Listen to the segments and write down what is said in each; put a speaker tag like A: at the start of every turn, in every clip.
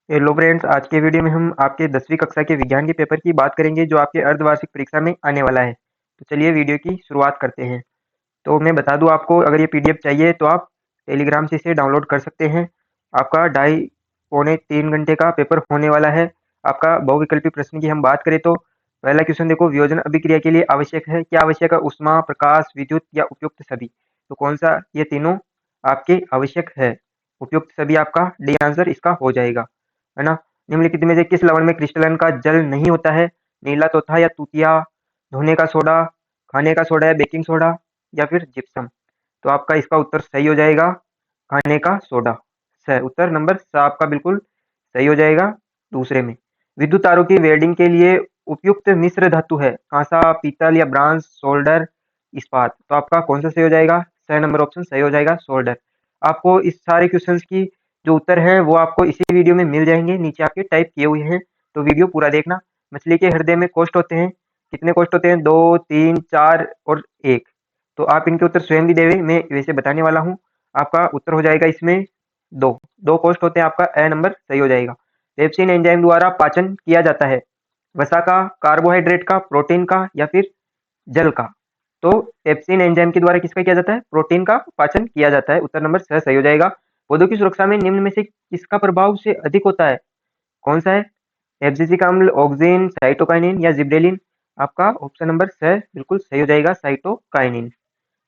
A: Hello friends, आज के video में हम आपके 10वीं कक्षा के विज्ञान के पेपर की बात करेंगे जो आपके अर्धवार्षिक परीक्षा में आने वाला है। तो चलिए वीडियो की शुरुआत करते हैं। तो मैं बता दूं आपको, अगर ये पीडीएफ चाहिए तो आप टेलीग्राम से इसे डाउनलोड कर सकते हैं। आपका 2.5 पौने 3 घंटे का पेपर होने वाला है। आपका बहुविकल्पी प्रश्न की हम बात करें तो पहला क्वेश्चन देखो, वियोजन अभिक्रिया के लिए आवश्यक है, क्या आवश्यक है? उष्मा, प्रकाश, विद्युत या उपयुक्त सभी। तो कौन सा ये तीनों आपके आवश्यक है? उपयुक्त सभी आपका डी आंसर इसका हो जाएगा, है ना। निम्नलिखित में से किस लवण में क्रिस्टलन का जल नहीं होता है? नीला तोता या तूतिया, धोने का सोडा, खाने का सोडा या बेकिंग सोडा, या फिर जिप्सम। तो आपका इसका उत्तर सही हो जाएगा खाने का सोडा। सही उत्तर नंबर सा आपका बिल्कुल सही हो जाएगा। दूसरे में, विद्युत तारों की वेल्डिंग के लिए उपयुक्त मिश्र धातु है? कांसा, पीतल या ब्रांस, सोल्डर, इस्पात। तो आपका कौन सा सही हो जाएगा? सही नंबर ऑप्शन सही हो जाएगा, सोल्डर। आपको इस सारे क्वेश्चंस की जो उत्तर है वो आपको इसी वीडियो में मिल जाएंगे, नीचे आपके टाइप किए हुए हैं। तो वीडियो पूरा देखना। मछली के हृदय में कोष्ठ होते हैं, कितने कोष्ठ होते हैं? 2, 3, 4 और 1। तो आप इनके उत्तर स्वयं भी देवे, मैं वैसे बताने वाला हूँ। आपका उत्तर हो जाएगा इसमें दो। दो कोष्ठ होते हैं, आपका ए नंबर सही हो जाएगा। पेप्सिन एंजाइम द्वारा पाचन किया जाता है? वसा का, कार्बोहाइड्रेट का, प्रोटीन का या फिर जल का। तो पेप्सिन एंजाइम के द्वारा किसका किया जाता है? प्रोटीन का पाचन किया जाता है। उत्तर नंबर सही हो जाएगा। पौधों की सुरक्षा में निम्न में से किसका प्रभाव से अधिक होता है? कौन सा है? एब्सिसिक अम्ल, ऑक्सिन, साइटोकाइनिन या जिब्रेलिन। आपका ऑप्शन नंबर बिल्कुल सही हो जाएगा, साइटोकाइनिन।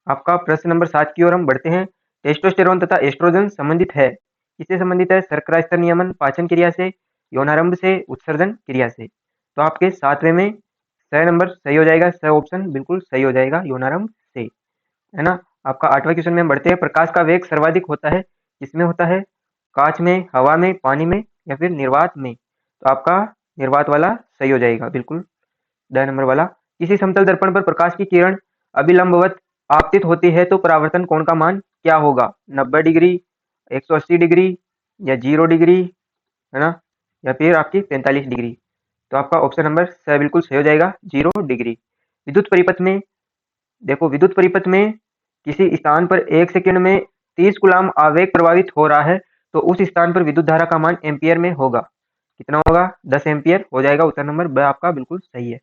A: आपका प्रश्न नंबर 7 की ओर हम बढ़ते हैं। टेस्टोस्टेरोन तथा एस्ट्रोजन संबंधित है? किससे संबंधित है? शर्करा स्तर नियमन, पाचन क्रिया से, यौनारंभ से, उत्सर्जन क्रिया से। तो आपके 7वें में सही नंबर सही हो जाएगा, सही ऑप्शन बिल्कुल सही हो जाएगा, यौनारंभ से, है ना। आपका 8वां क्वेश्चन में हम बढ़ते हैं। प्रकाश का वेग सर्वाधिक होता है? किसमें होता है? कांच में, हवा में, पानी में या फिर निर्वात में। तो आपका निर्वात वाला सही हो जाएगा, बिल्कुल 10 नंबर वाला। किसी समतल दर्पण पर प्रकाश की किरण अभिलंबवत आपतित होती है तो परावर्तन कोण का मान क्या होगा? 90 डिग्री, 180 डिग्री या 0 डिग्री, है ना, या फिर आपकी 45 डिग्री। तो आपका ऑप्शन नंबर बिल्कुल सही हो जाएगा, 0 डिग्री। विद्युत परिपथ में देखो, विद्युत परिपथ में किसी स्थान पर 1 सेकंड में 30 कूलाम आवेग प्रवाहित हो रहा है तो उस स्थान पर विद्युत धारा का मान एम्पियर में होगा। कितना होगा? 10 एम्पियर हो जाएगा। उत्तर नंबर ब आपका बिल्कुल सही है।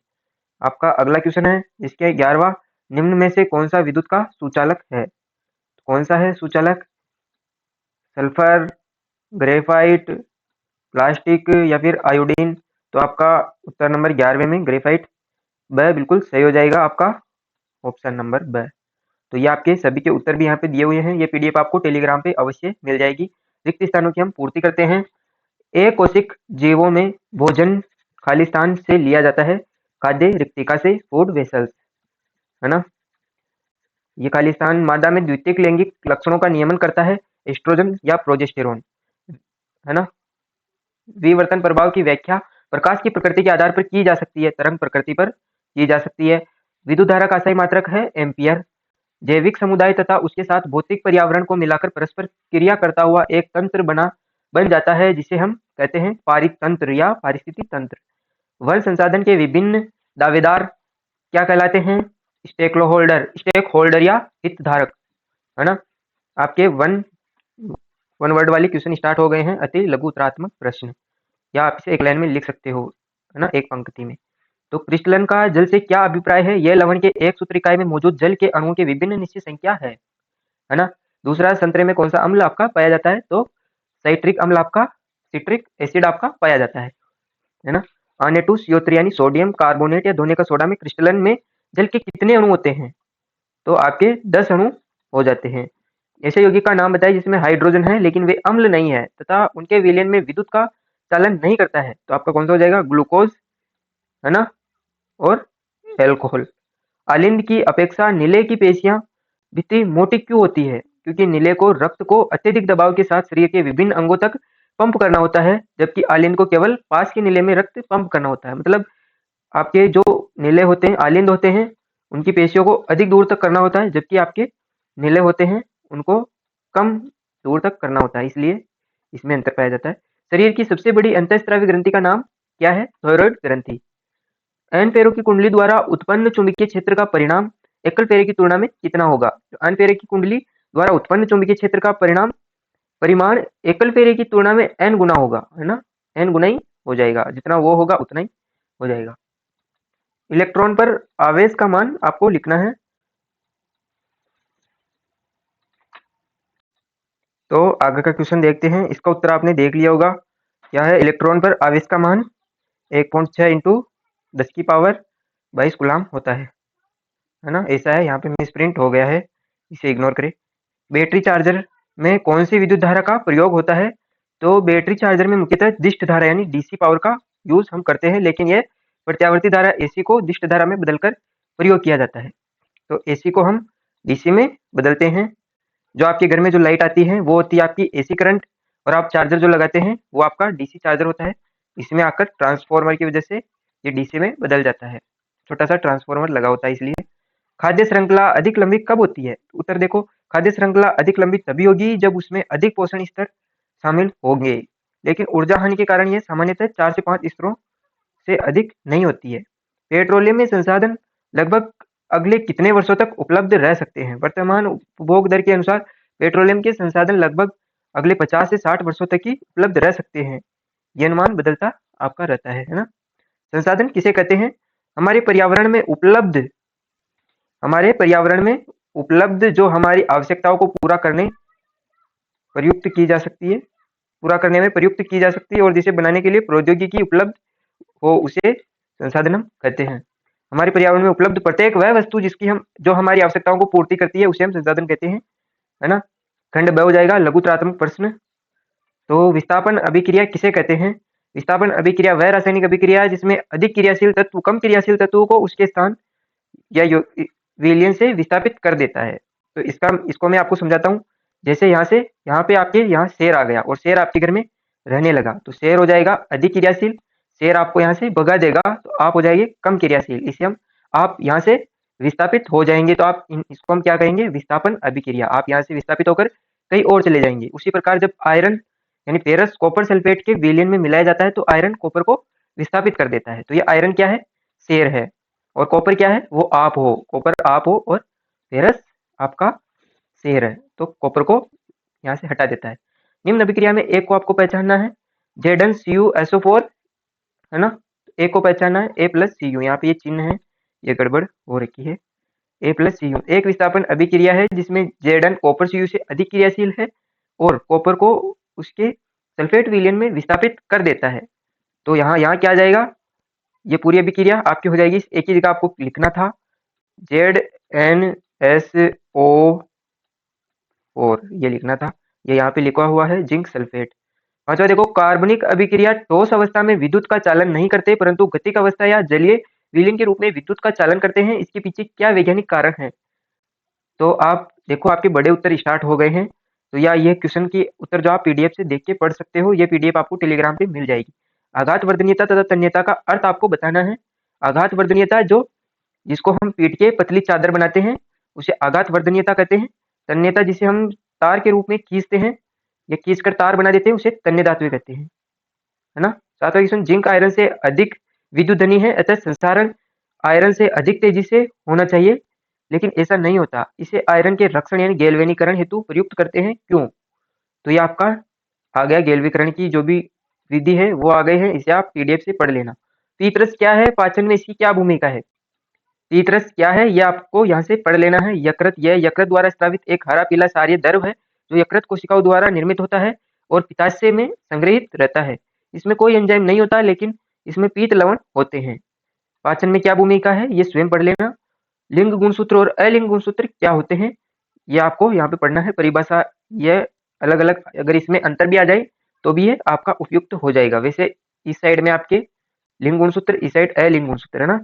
A: आपका अगला क्वेश्चन है इसके 11वां। निम्न में से कौन सा विद्युत का सुचालक है? कौन सा है सुचालक? सल्फर, ग्रेफाइट, प्लास्टिक या फिर आयोडीन। तो आपका उत्तर नंबर 11वें में ग्रेफाइट ब बिल्कुल सही हो जाएगा, आपका ऑप्शन नंबर ब। तो ये आपके सभी के उत्तर भी यहाँ पे दिए हुए हैं। ये पीडीएफ आपको टेलीग्राम पे अवश्य मिल जाएगी। रिक्त स्थानों की हम पूर्ति करते हैं। अकोशिक जीवों में भोजन खाली स्थान से लिया जाता है? खाद्य रिक्तिका से, फूड वेसल्स, है ना। ये खाली स्थान मादा में द्वितीयक लैंगिक लक्षणों का नियमन करता है? एस्ट्रोजन या प्रोजेस्टेरोन, है ना। विवर्तन प्रभाव की व्याख्या प्रकाश की प्रकृति के आधार पर की जा सकती है? तरंग प्रकृति पर की जा सकती है। विद्युत धारा का अस्थायी मात्रक है? एम्पियर। जैविक समुदाय तथा उसके साथ भौतिक पर्यावरण को मिलाकर परस्पर क्रिया करता हुआ एक तंत्र बन जाता है जिसे हम कहते हैं पारितंत्र या पारिस्थितिक तंत्र। वन संसाधन के विभिन्न दावेदार क्या कहलाते हैं? स्टेक होल्डर या हितधारक, है ना। आपके वन वन वर्ड वाले क्वेश्चन स्टार्ट हो गए हैं। अति लघु उत्तरात्मक प्रश्न, या आप इसे एक लाइन में लिख सकते हो, है ना, एक पंक्ति में। तो क्रिस्टलन का जल से क्या अभिप्राय है? यह लवण के एक सूत्र इकाई में मौजूद जल के अणुओं की विभिन्न निश्चित संख्या है ना। दूसरा, संतरे में कौन सा अम्ल आपका पाया जाता है? तो साइट्रिक अम्ल आपका, सिट्रिक एसिड आपका पाया जाता है ना। N2CO3 यानी सोडियम कार्बोनेट या धोने का सोडा में क्रिस्टलन में जल के कितने अणु होते हैं? तो आपके 10 अणु हो जाते हैं। ऐसे यौगिक का नाम बताइए जिसमें हाइड्रोजन है लेकिन वे अम्ल नहीं है तथा उनके विलयन में विद्युत का चालन नहीं करता है। तो आपका कौन सा हो जाएगा? ग्लूकोज, है ना, और एल्कोहल। आलिंद की अपेक्षा नीले की पेशियां भित्ति मोटी क्यों होती है? क्योंकि नीले को रक्त को अत्यधिक दबाव के साथ शरीर के विभिन्न अंगों तक पंप करना होता है, जबकि आलिंद को केवल पास के नीले में रक्त पंप करना होता है। मतलब आपके जो नीले होते हैं, आलिंद होते हैं, उनकी पेशियों को अधिक दूर तक करना होता है, जबकि आपके नीले होते हैं उनको कम दूर तक करना होता है, इसलिए इसमें अंतर पाया जाता है। शरीर की सबसे बड़ी अंतःस्रावी ग्रंथि का नाम क्या है? थायराइड ग्रंथि। एन फेरो की कुंडली द्वारा उत्पन्न चुंबकीय क्षेत्र का परिणाम एकल फेरे की तुलना में कितना होगा? एन फेरे की कुंडली द्वारा उत्पन्न चुंबकीय क्षेत्र का परिमाण एकल फेरे की तुलना में n गुना होगा, है ना। n गुना ही हो जाएगा, जितना वो होगा उतना ही हो जाएगा। इलेक्ट्रॉन पर आवेश का मान आपको लिखना है। तो आगे का क्वेश्चन देखते हैं, इसका उत्तर आपने देख लिया होगा। क्या है? इलेक्ट्रॉन पर आवेश का मान 1.6 इंटू 10 की पावर 22 कूलाम होता है ना? ऐसा है, यहाँ पे मिस प्रिंट हो गया है, इसे इग्नोर करें। बैटरी चार्जर में कौन सी विद्युत धारा का प्रयोग होता है? तो बैटरी चार्जर में मुख्यतः दिष्ट धारा यानी डीसी पावर का यूज हम करते हैं, लेकिन यह प्रत्यावर्ती धारा एसी को दिष्ट धारा में बदलकर प्रयोग किया जाता है। तो एसी को हम डीसी में बदलते हैं। जो आपके घर में जो लाइट आती है वो होती है आपकी एसी करंट, और आप चार्जर जो लगाते हैं वो आपका डीसी चार्जर होता है। इसमें आकर ट्रांसफॉर्मर की वजह से ये डीसी में बदल जाता है, छोटा सा ट्रांसफॉर्मर लगा होता है इसलिए। खाद्य श्रृंखला अधिक लंबी कब होती है? उत्तर देखो, खाद्य श्रृंखला अधिक लंबी तभी होगी जब उसमें अधिक पोषण स्तर शामिल होंगे, लेकिन ऊर्जा हानि के कारण यह सामान्यतः 4 से 5 स्तरों से अधिक नहीं होती है। पेट्रोलियम में संसाधन लगभग अगले कितने वर्षों तक उपलब्ध रह सकते हैं? वर्तमान उपभोग दर के अनुसार पेट्रोलियम के संसाधन लगभग अगले 50 से 60 वर्षों तक ही उपलब्ध रह सकते हैं। यह अनुमान बदलता आपका रहता है ना? संसाधन किसे कहते हैं? हमारे पर्यावरण में उपलब्ध जो हमारी आवश्यकताओं को पूरा करने में प्रयुक्त की जा सकती है और जिसे बनाने के लिए प्रौद्योगिकी उपलब्ध हो, उसे संसाधन हम कहते हैं। हमारे पर्यावरण में उपलब्ध प्रत्येक वह वस्तु जो हमारी आवश्यकताओं को पूर्ति करती है, उसे हम संसाधन कहते हैं, है ना? खंड ब हो जाएगा लघुत्रात्मक प्रश्न। तो विस्थापन अभिक्रिया किसे कहते हैं? विस्थापन अभिक्रिया वह रासायनिक अभिक्रिया है जिसमें अधिक क्रियाशील तत्व कम क्रियाशील तत्वों को उसके स्थान या विलयन से विस्थापित कर देता है। तो इसको मैं आपको समझाता हूँ। जैसे यहाँ पे आपके यहाँ शेर आ गया और शेर आपके घर में रहने लगा, तो शेर हो जाएगा अधिक क्रियाशील। शेर आपको यहाँ से भगा देगा तो आप हो जाएंगे कम क्रियाशील। इसे आप यहाँ से विस्थापित हो जाएंगे, तो इसको हम क्या कहेंगे? विस्थापन अभिक्रिया। आप यहाँ से विस्थापित होकर कहीं और चले जाएंगे। उसी प्रकार जब आयरन यानी फेरस कॉपर सल्फेट के विलयन में मिलाया जाता है तो आयरन कॉपर को विस्थापित कर देता है। तो ये आयरन क्या है? शेर है। और कॉपर क्या है? वो आप हो। कॉपर आप हो और फेरस आपका शेर है, तो कॉपर को यहाँ से हटा देता है। निम्न अभिक्रिया में एक को आपको पहचानना है, ZnCuSO4, है ना? एक को पहचानना है A+Cu। यहाँ पे ये चिन्ह है, ये गड़बड़ हो रखी है। A+Cu एक विस्थापन अभिक्रिया है जिसमें Zn कॉपर Cu से अधिक क्रियाशील है और कॉपर को उसके सल्फेट विलयन में विस्थापित कर देता है। तो यहाँ क्या आ जाएगा? ये पूरी अभिक्रिया आपकी हो जाएगी। एक ही जगह आपको लिखना था ZnSO4, ये लिखना था। ये यहाँ पे लिखा हुआ है जिंक सल्फेट। पांचवा देखो, कार्बनिक अभिक्रिया ठोस अवस्था में विद्युत का चालन नहीं करते परंतु गतिक अवस्था या जलीय विलयन के रूप में विद्युत का चालन करते हैं। इसके पीछे क्या वैज्ञानिक कारण है? तो आप देखो, आपके बड़े उत्तर स्टार्ट हो गए हैं। तो ये क्वेश्चन की उत्तर जो आप पीडीएफ से देख के पढ़ सकते हो, ये पीडीएफ आपको टेलीग्राम पे मिल जाएगी। आघात वर्धनीयता तथा तन्यता का अर्थ आपको बताना है। आघात वर्धनीयता जिसको हम पीट के पतली चादर बनाते हैं उसे आघात वर्धनीयता कहते हैं। तन्यता जिसे हम तार के रूप में खींचते हैं या खींच कर तार बना देते हैं उसे तन्य धातु कहते हैं, है ना? सातवां क्वेश्चन, जिंक आयरन से अधिक विद्युतधनी है अतः संसारण आयरन से अधिक तेजी से होना चाहिए, लेकिन ऐसा नहीं होता। इसे आयरन के रक्षण यानी गैल्वेनीकरण हेतु प्रयुक्त करते हैं, क्यों? तो ये आपका आ गया, गैल्वेनीकरण की जो भी विधि है वो आ गई है, इसे आप पीडीएफ से पढ़ लेना। पीतरस क्या है? पाचन में इसकी क्या भूमिका है? पीतरस क्या है ये आपको यहाँ से पढ़ लेना है। यकृत, यह यकृत द्वारा स्रावित एक हरा पीला क्षारीय द्रव है जो यकृत कोशिकाओं द्वारा निर्मित होता है और पित्ताशय में संग्रहित रहता है। इसमें कोई एंजाइम नहीं होता, लेकिन इसमें पीत लवण होते हैं। पाचन में क्या भूमिका है ये स्वयं पढ़ लेना। लिंग गुणसूत्र और अलिंग गुणसूत्र क्या होते हैं ये आपको यहाँ पे पढ़ना है। परिभाषा ये अलग अलग, अगर इसमें अंतर भी आ जाए तो भी ये आपका उपयुक्त हो जाएगा। वैसे इस साइड में आपके लिंग गुणसूत्र, इस साइड अलिंग गुणसूत्र, है ना?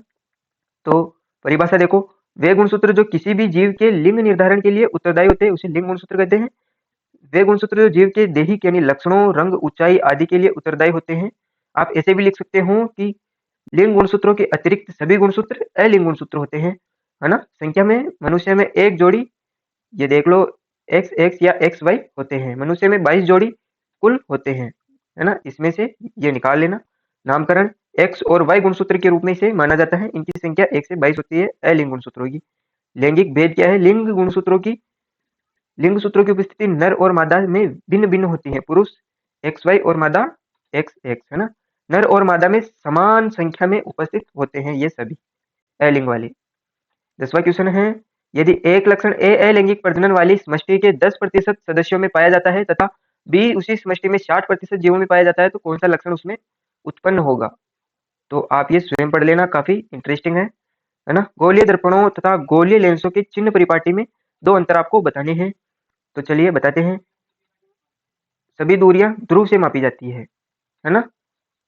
A: तो परिभाषा देखो, वे गुणसूत्र जो किसी भी जीव के लिंग निर्धारण के लिए उत्तरदायी होते हैं उसे लिंग गुणसूत्र कहते हैं। वे गुणसूत्र जो जीव के दैहिक यानी लक्षणों, रंग, ऊंचाई आदि के लिए उत्तरदायी होते हैं। आप ऐसे भी लिख सकते हो कि लिंग गुणसूत्रों के अतिरिक्त सभी गुणसूत्र अलिंग गुणसूत्र होते हैं, है ना? संख्या में मनुष्य में एक जोड़ी, ये देख लो, XX या XY होते हैं। मनुष्य में 22 जोड़ी कुल होते हैं, है ना? इसमें से ये निकाल लेना। नामकरण X और Y गुणसूत्र के रूप में इसे माना जाता है। इनकी संख्या 1 से 22 होती है अलिंग गुणसूत्रों की। लैंगिक भेद क्या है? लिंग सूत्रों की उपस्थिति नर और मादा में भिन्न भिन्न होती है। पुरुष XY और मादा एक्स एक्स, है ना। नर और मादा में समान संख्या में उपस्थित होते हैं ये सभी अलिंग वाले। 10वां क्वेश्चन है, यदि एक लक्षण ए अलैंगिक प्रजनन वाली समष्टि के 10% सदस्यों में पाया जाता है तथा बी उसी समष्टि में 60% जीवों में पाया जाता है तो कौन सा लक्षण उसमें उत्पन्न होगा? तो आप ये स्वयं पढ़ लेना, काफी इंटरेस्टिंग है ना। गोलीय दर्पणों तथा गोलीय लेंसों के चिन्ह परिपाटी में 2 अंतर आपको बताने हैं। तो चलिए बताते हैं। सभी दूरियां ध्रुव से मापी जाती है ना।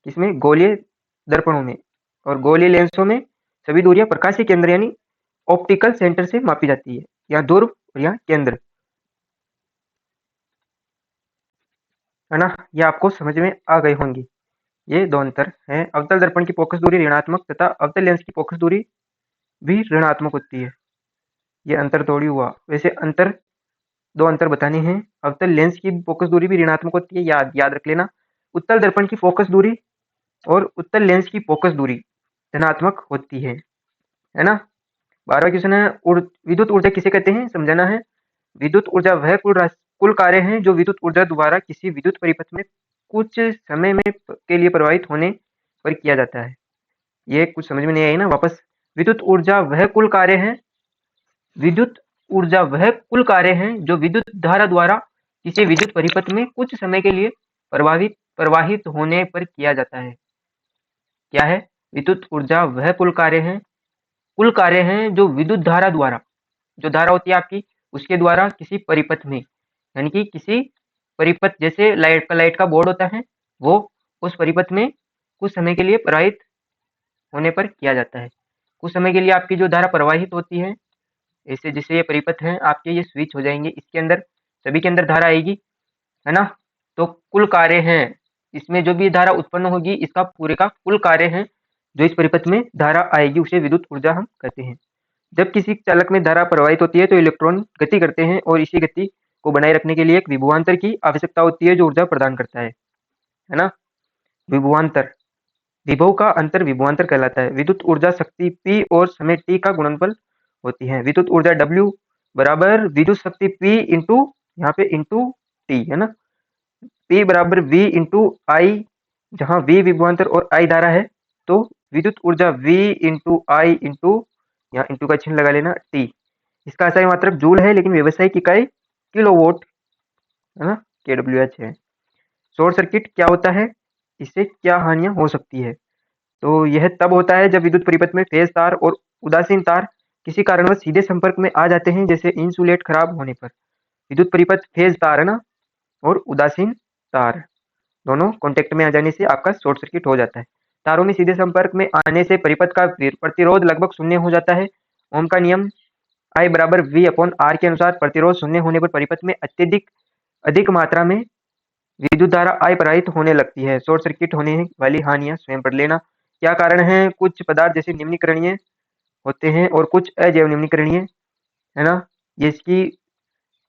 A: इसमें गोलीय दर्पणों में और गोलीय लेंसों में सभी दूरियां प्रकाशीय केंद्र यानी ऑप्टिकल सेंटर से मापी जाती है, या ध्रुव और या केंद्र, है ना। ये आपको समझ में आ गए होंगे। ये 2 अंतर हैं। अवतल दर्पण की फोकस दूरी ऋणात्मक तथा अवतल लेंस की फोकस दूरी भी ऋणात्मक होती है। ये अंतर थोड़ी हुआ। वैसे अंतर 2 अंतर बताने हैं। अवतल लेंस की फोकस दूरी भी ऋणात्मक होती है, याद याद रख लेना। उत्तल दर्पण की फोकस दूरी और उत्तल लेंस की फोकस दूरी धनात्मक होती है ना। 12वां क्वेश्चन है, विद्युत ऊर्जा किसे कहते हैं, समझाना है। विद्युत ऊर्जा वह कुल कार्य है जो विद्युत ऊर्जा द्वारा किसी विद्युत परिपथ में कुछ समय में के लिए प्रवाहित होने पर किया जाता है। ये कुछ समझ में नहीं आई ना, वापस। विद्युत ऊर्जा वह कुल कार्य है, विद्युत ऊर्जा वह कुल कार्य है जो विद्युत धारा द्वारा किसी विद्युत परिपथ में कुछ समय के लिए प्रवाहित होने पर किया जाता है। क्या है? विद्युत ऊर्जा वह कुल कार्य है जो विद्युत धारा द्वारा, जो धारा होती है आपकी, उसके द्वारा किसी परिपथ में, यानी कि किसी परिपथ, जैसे लाइट का बोर्ड होता है, वो उस परिपथ में कुछ समय के लिए प्रवाहित होने पर किया जाता है। कुछ समय के लिए आपकी जो धारा प्रवाहित होती है, ऐसे जैसे ये परिपथ हैं आपके, ये स्विच हो जाएंगे, इसके अंदर सभी के अंदर धारा आएगी, है ना। तो कुल कार्य है, इसमें जो भी धारा उत्पन्न होगी इसका पूरे का कुल कार्य है जो इस परिपथ में धारा आएगी, उसे विद्युत ऊर्जा हम कहते हैं। जब किसी चालक में धारा प्रवाहित होती है तो इलेक्ट्रॉन गति करते हैं और इसी गति को बनाए रखने के लिए एक विभवांतर की आवश्यकता होती है जो ऊर्जा प्रदान करता है ना। विभवांतर, विभव का अंतर विभवांतर कहलाता है। विद्युत ऊर्जा शक्ति P और समय t का गुणनफल होती है। विद्युत ऊर्जा W बराबर विद्युत शक्ति P इंटू, यहाँ पे इंटू T, है ना। P बराबर V इंटू I, जहाँ V विभवांतर और I धारा है, तो विद्युत ऊर्जा V इंटू I इंटू, यहाँ इंटू का चिन्ह लगा लेना, T। इसका SI मात्रक जूल है लेकिन व्यवसायिक इकाई किलोवाट, है ना, kWh है। शॉर्ट सर्किट क्या होता है, इससे क्या हानियां हो सकती है? तो यह तब होता है जब विद्युत परिपथ में फेज तार और उदासीन तार किसी कारणवश सीधे संपर्क में आ जाते हैं, जैसे इंसुलेट खराब होने पर। विद्युत परिपथ फेज तार, है ना, और उदासीन तार दोनों कांटेक्ट में आ जाने से आपका शॉर्ट सर्किट हो जाता है। तारों में सीधे संपर्क में आने से परिपथ का प्रतिरोध लगभग शून्य हो जाता है। ओम का नियम I बराबर V अपॉन R के अनुसार प्रतिरोध शून्य होने पर परिपथ में अधिक मात्रा में विद्युत धारा I प्रवाहित होने लगती है। शॉर्ट सर्किट होने वाली हानियां स्वयं पढ़ लेना। क्या कारण है? कुछ पदार्थ जैसे निम्नीकरणीय होते हैं और कुछ अजैव निम्नीकरणीय, है ना। ये इसकी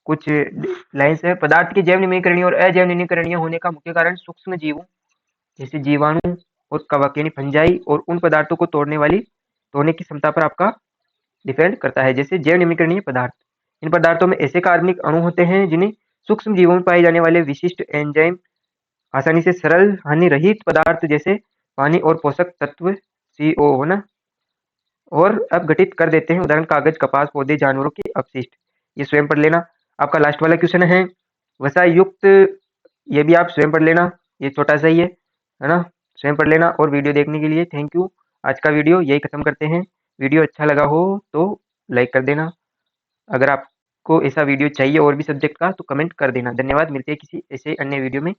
A: कुछ लाइन्स है। पदार्थ के जैव निम्नीकरणीय और अजैव निम्नीकरणीय होने का मुख्य कारण सूक्ष्म जीवों जैसे जीवाणु और कवक यानी फंजाई और उन पदार्थों को तोड़ने की क्षमता पर आपका डिपेंड करता है। जैसे जैव निम्नीकरणीय पदार्थ, इन पदार्थों में ऐसे कार्बनिक अणु होते हैं जिन्हें सूक्ष्म जीवों में पाए जाने वाले विशिष्ट एंजाइम आसानी से सरल हानि रहित पदार्थ जैसे पानी और पोषक तत्व CO, है ना, और अपघटित कर देते हैं। उदाहरण कागज, कपास, पौधे, जानवरों के अपशिष्ट। ये स्वयं पढ़ लेना। आपका लास्ट वाला क्वेश्चन है वसा युक्त, ये भी आप स्वयं पढ़ लेना, ये छोटा सा ही है ना, स्वयं पढ़ लेना। और वीडियो देखने के लिए थैंक यू। आज का वीडियो यही खत्म करते हैं। वीडियो अच्छा लगा हो तो लाइक कर देना। अगर आपको ऐसा वीडियो चाहिए और भी सब्जेक्ट का तो कमेंट कर देना। धन्यवाद, मिलते हैं किसी ऐसे अन्य वीडियो में।